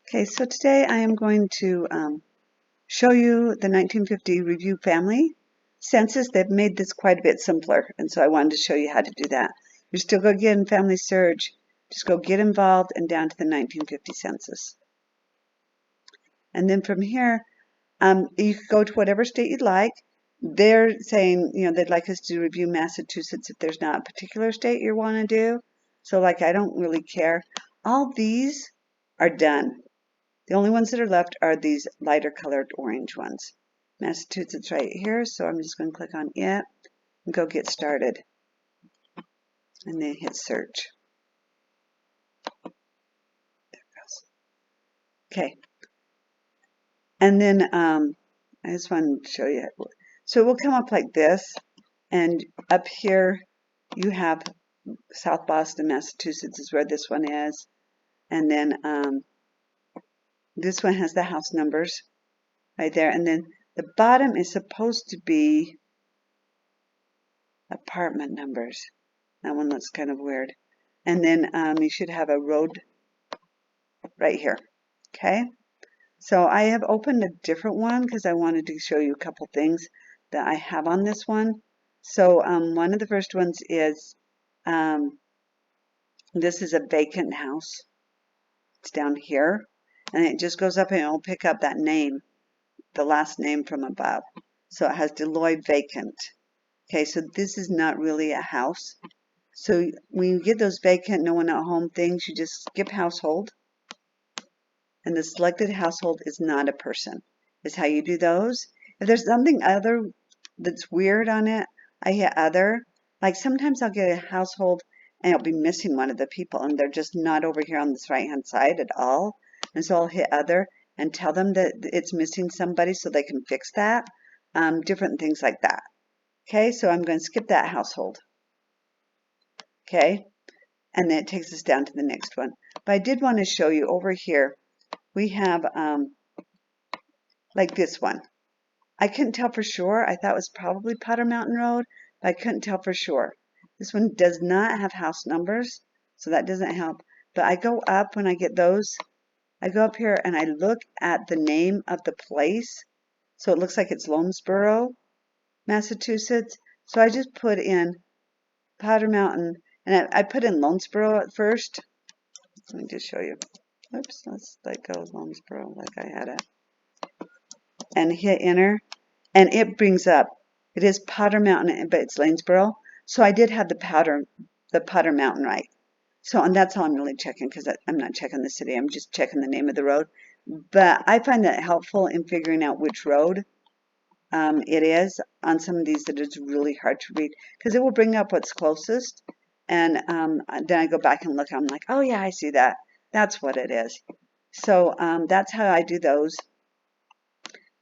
Okay, so today I am going to show you the 1950 Review Family Census. They've made this quite a bit simpler, and so I wanted to show you how to do that. You're still going to get in FamilySearch, just go get involved and down to the 1950 Census. And then from here, you can go to whatever state you'd like. They're saying, they'd like us to review Massachusetts if there's not a particular state you want to do. So like, I don't really care. All these are done. The only ones that are left are these lighter colored orange ones. Massachusetts right here, so I'm just going to click on it and go get started. And then hit search. There it goes. Okay. And then I just want to show you. So it will come up like this. And up here you have South Boston, Massachusetts is where this one is. And then this one has the house numbers right there. And then the bottom is supposed to be apartment numbers. That one looks kind of weird. And then you should have a road right here. Okay. So I have opened a different one because I wanted to show you a couple things that I have on this one. So one of the first ones is this is a vacant house. It's down here. And it just goes up and it'll pick up that name, the last name from above. So it has Deloitte vacant. Okay, so this is not really a house. So when you get those vacant, no one at home things, you just skip household. And the selected household is not a person, is how you do those. If there's something other that's weird on it, I hit other. Like sometimes I'll get a household and it'll be missing one of the people and they're just not over here on this right hand side at all. And so I'll hit other and tell them that it's missing somebody so they can fix that. Different things like that. Okay, so I'm going to skip that household. Okay, and then it takes us down to the next one. But I did want to show you over here, we have like this one. I couldn't tell for sure. I thought it was probably Potter Mountain Road, but I couldn't tell for sure. This one does not have house numbers, so that doesn't help. But I go up when I get those. I go up here and I look at the name of the place. So it looks like it's Lonesboro, Massachusetts. So I just put in Potter Mountain, and I put in Lonesboro at first. Let me just show you. Oops, let's let go of Lonesboro like I had it. And hit enter, and it brings up, it is Potter Mountain, but it's Lanesboro. So I did have the Potter Mountain right. So, and that's all I'm really checking because I'm not checking the city. I'm just checking the name of the road. But I find that helpful in figuring out which road it is on some of these that it's really hard to read because it will bring up what's closest. And then I go back and look. I'm like, oh yeah, I see that. That's what it is. So that's how I do those.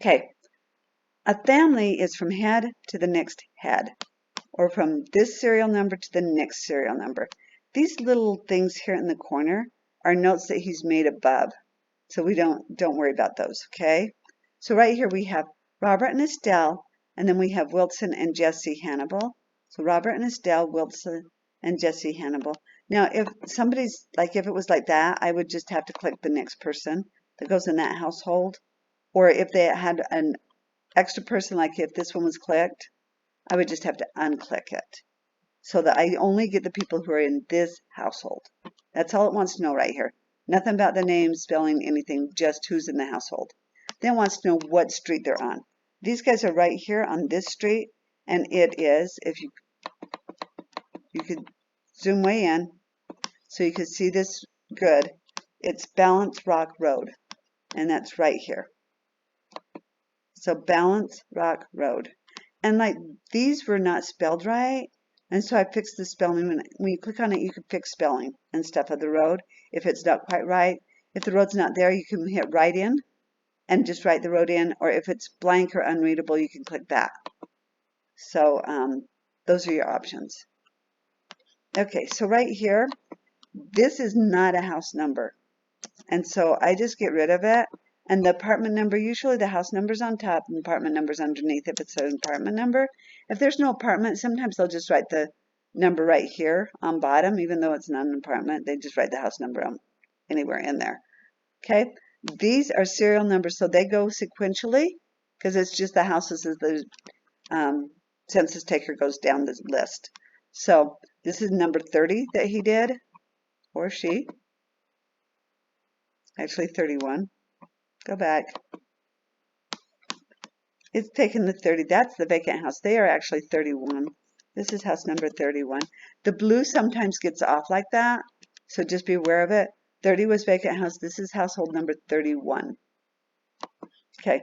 Okay. A family is from head to the next head, or from this serial number to the next serial number. These little things here in the corner are notes that he's made above, so we don't worry about those, okay? So right here we have Robert and Estelle, and then we have Wilson and Jesse Hannibal. So Robert and Estelle, Wilson and Jesse Hannibal. Now, if somebody's, like if it was like that, I would just have to click the next person that goes in that household, or if they had an extra person, like if this one was clicked, I would just have to unclick it so that I only get the people who are in this household. That's all it wants to know right here. Nothing about the name, spelling, anything, just who's in the household. Then it wants to know what street they're on. These guys are right here on this street, and it is, if you could zoom way in so you could see this good, it's Balance Rock Road, and that's right here. So Balance Rock Road. And like these were not spelled right. And so I fixed the spelling. When you click on it, you can fix spelling and stuff of the road if it's not quite right. If the road's not there, you can hit write in and just write the road in. Or if it's blank or unreadable, you can click that. So those are your options. Okay, so right here, this is not a house number. And so I just get rid of it. And the apartment number, usually the house number's on top and the apartment number's underneath if it's an apartment number. If there's no apartment, sometimes they'll just write the number right here on bottom, even though it's not an apartment. They just write the house number anywhere in there. Okay, These are serial numbers, so they go sequentially because it's just the houses as the census taker goes down the list. So this is number 30 that he did, or she. Actually 31. Go back. It's taken the 30. That's the vacant house. They are actually 31. This is house number 31. The blue sometimes gets off like that, so just be aware of it. 30 was vacant house. This is household number 31. Okay.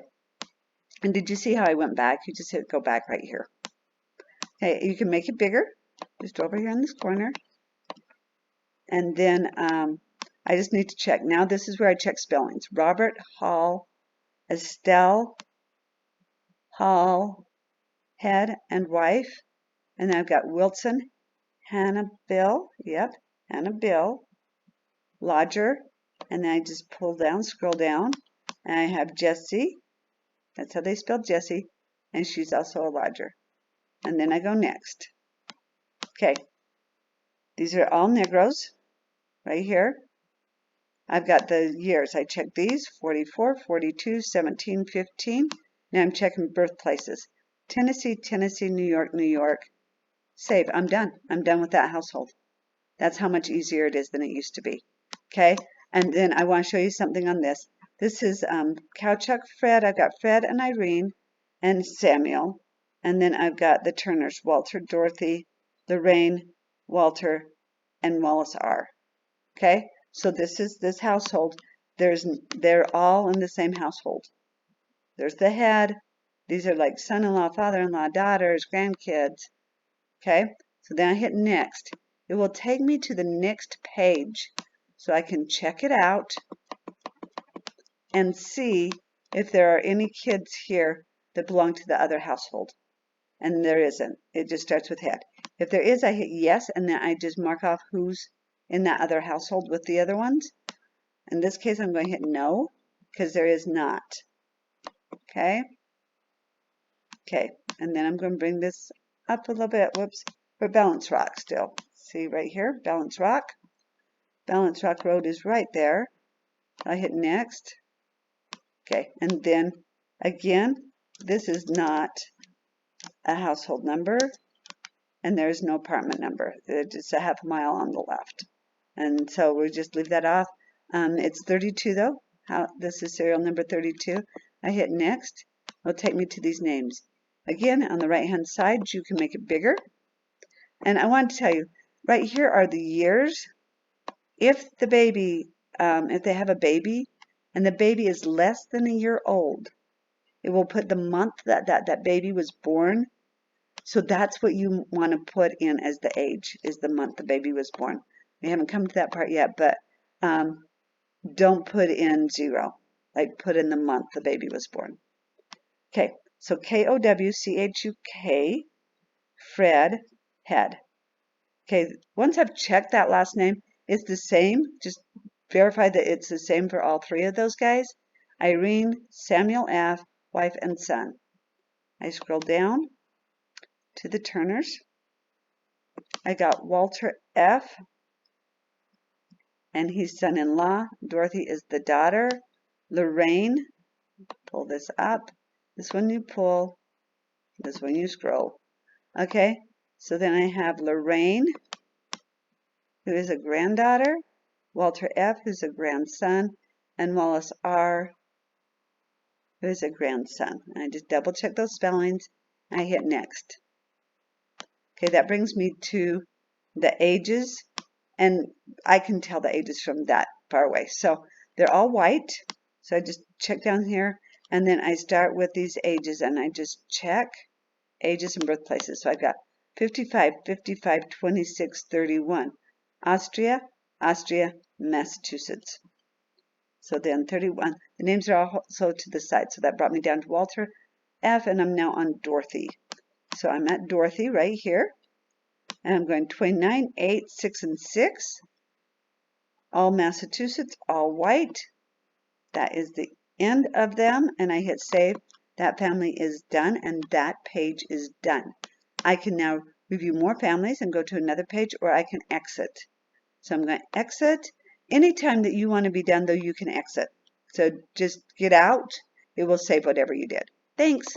And did you see how I went back? You just hit go back right here. Okay, you can make it bigger. Just over here in this corner. And then I just need to check. Now this is where I check spellings. Robert, Hall, Estelle, Hall, head and wife. And then I've got Wilson, Hannah, Bill. Yep, Hannah, Bill, lodger. And then I just pull down, scroll down. And I have Jessie. That's how they spell Jessie. And she's also a lodger. And then I go next. Okay, these are all Negros right here. I've got the years. I checked these, 44, 42, 17, 15. Now I'm checking birthplaces. Tennessee, Tennessee, New York, New York. Save. I'm done. I'm done with that household. That's how much easier it is than it used to be. Okay, and then I want to show you something on this. This is Kowchuk, Fred. I've got Fred and Irene and Samuel. And then I've got the Turners, Walter, Dorothy, Lorraine, Walter, and Wallace R. Okay, so this is this household. They're all in the same household. There's the head. These are like son-in-law, father-in-law, daughters, grandkids. Okay, so then I hit next. It will take me to the next page so I can check it out and see if there are any kids here that belong to the other household. And there isn't. It just starts with head. If there is, I hit yes, and then I just mark off who's in that other household with the other ones. In this case, I'm going to hit no, because there is not. Okay? Okay, and then I'm going to bring this up a little bit. Whoops. For Balance Rock still. See right here, Balance Rock. Balance Rock Road is right there. I hit next. Okay, and then again, this is not a household number, and there's no apartment number. It's just a half a mile on the left. And so we just leave that off. It's 32 though. This is serial number 32. I hit next. It'll take me to these names. Again, on the right hand side, you can make it bigger. And I want to tell you, right here are the years. If the baby, if they have a baby, and the baby is less than a year old, it will put the month that baby was born. So that's what you want to put in as the age, is the month the baby was born. We haven't come to that part yet, but don't put in 0. Like put in the month the baby was born. Okay, so Kowchuk, Fred, head. Okay, once I've checked that last name, it's the same. Just verify that it's the same for all 3 of those guys. Irene, Samuel F., wife and son. I scroll down to the Turners. I got Walter F., and he's son-in-law. Dorothy is the daughter. Lorraine, pull this up. This one you pull. This one you scroll. Okay, so then I have Lorraine, who is a granddaughter. Walter F., who's a grandson. And Wallace R., who is a grandson. And I just double check those spellings. I hit next. Okay, that brings me to the ages, and I can tell the ages from that far away. So they're all white. So I just check down here, and then I start with these ages, and I just check ages and birthplaces. So I've got 55, 55, 26, 31. Austria, Austria, Massachusetts. So then 31. The names are also to the side. So that brought me down to Walter F., and I'm now on Dorothy. So I'm at Dorothy right here. And I'm going 29, 8, 6, and 6. All Massachusetts, all white. That is the end of them. And I hit save. That family is done, and that page is done. I can now review more families and go to another page, or I can exit. So I'm going to exit. Anytime that you want to be done, though, you can exit. So just get out. It will save whatever you did. Thanks.